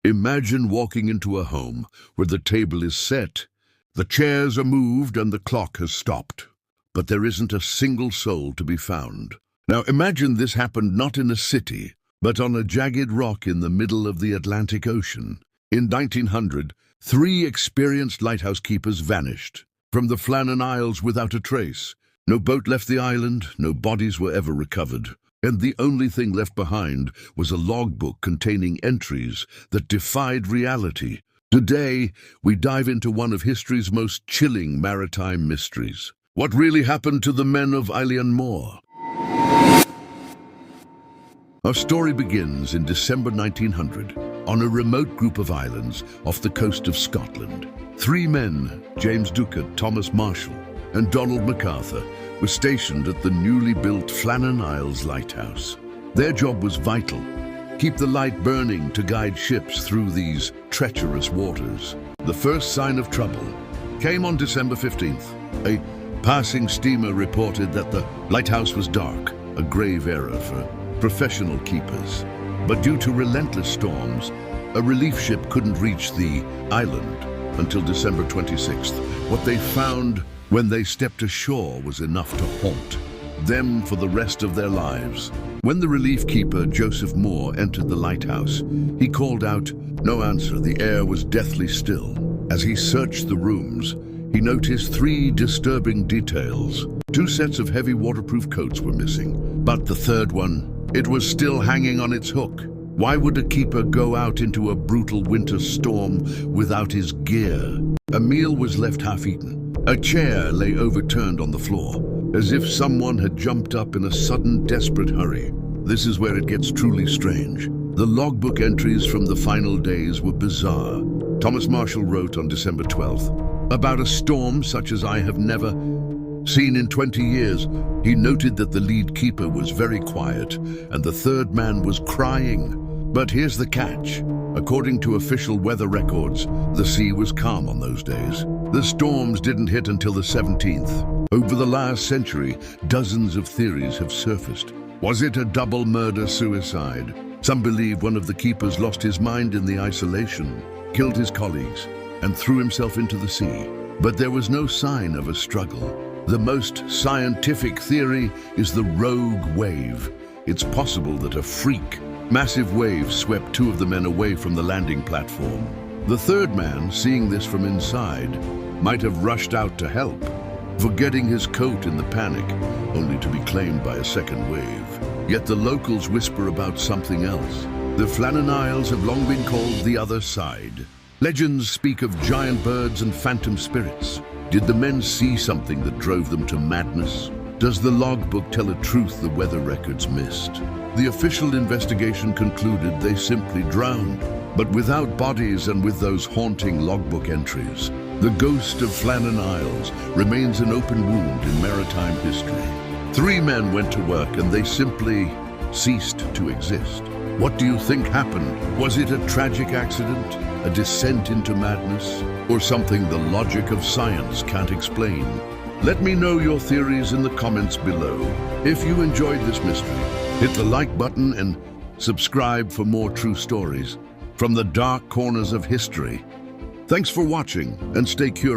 Imagine walking into a home where the table is set, the chairs are moved, and the clock has stopped. But there isn't a single soul to be found. Now imagine this happened not in a city, but on a jagged rock in the middle of the Atlantic Ocean. In 1900, 3 experienced lighthouse keepers vanished from the Flannan Isles without a trace. No boat left the island, no bodies were ever recovered, and the only thing left behind was a logbook containing entries that defied reality. Today, we dive into one of history's most chilling maritime mysteries. What really happened to the men of Moor? Our story begins in December 1900, on a remote group of islands off the coast of Scotland. 3 men, James Ducat, Thomas Marshall, and Donald MacArthur, were stationed at the newly built Flannan Isles Lighthouse. Their job was vital: keep the light burning to guide ships through these treacherous waters. The first sign of trouble came on December 15th. A passing steamer reported that the lighthouse was dark, a grave error for professional keepers. But due to relentless storms, a relief ship couldn't reach the island until December 26th. What they found when they stepped ashore was enough to haunt them for the rest of their lives. When the relief keeper, Joseph Moore, entered the lighthouse, he called out. No answer. The air was deathly still. As he searched the rooms, he noticed 3 disturbing details. 2 sets of heavy waterproof coats were missing, but the third one, it was still hanging on its hook. Why would a keeper go out into a brutal winter storm without his gear? A meal was left half-eaten. A chair lay overturned on the floor, as if someone had jumped up in a sudden, desperate hurry. This is where it gets truly strange. The logbook entries from the final days were bizarre. Thomas Marshall wrote on December 12th, about a storm such as I have never seen in 20 years. He noted that the lead keeper was very quiet and the third man was crying. But here's the catch. According to official weather records, the sea was calm on those days. The storms didn't hit until the 17th. Over the last century, dozens of theories have surfaced. Was it a double murder-suicide? Some believe one of the keepers lost his mind in the isolation, killed his colleagues, and threw himself into the sea. But there was no sign of a struggle. The most scientific theory is the rogue wave. It's possible that a freak, massive wave swept 2 of the men away from the landing platform. The third man, seeing this from inside, might have rushed out to help, forgetting his coat in the panic, only to be claimed by a second wave. Yet the locals whisper about something else. The Flannan Isles have long been called the other side. Legends speak of giant birds and phantom spirits. Did the men see something that drove them to madness? Does the logbook tell a truth the weather records missed? The official investigation concluded they simply drowned. But without bodies and with those haunting logbook entries, the ghost of Flannan Isles remains an open wound in maritime history. 3 men went to work and they simply ceased to exist. What do you think happened? Was it a tragic accident, a descent into madness, or something the logic of science can't explain? Let me know your theories in the comments below. If you enjoyed this mystery, hit the like button and subscribe for more true stories from the dark corners of history. Thanks for watching and stay curious.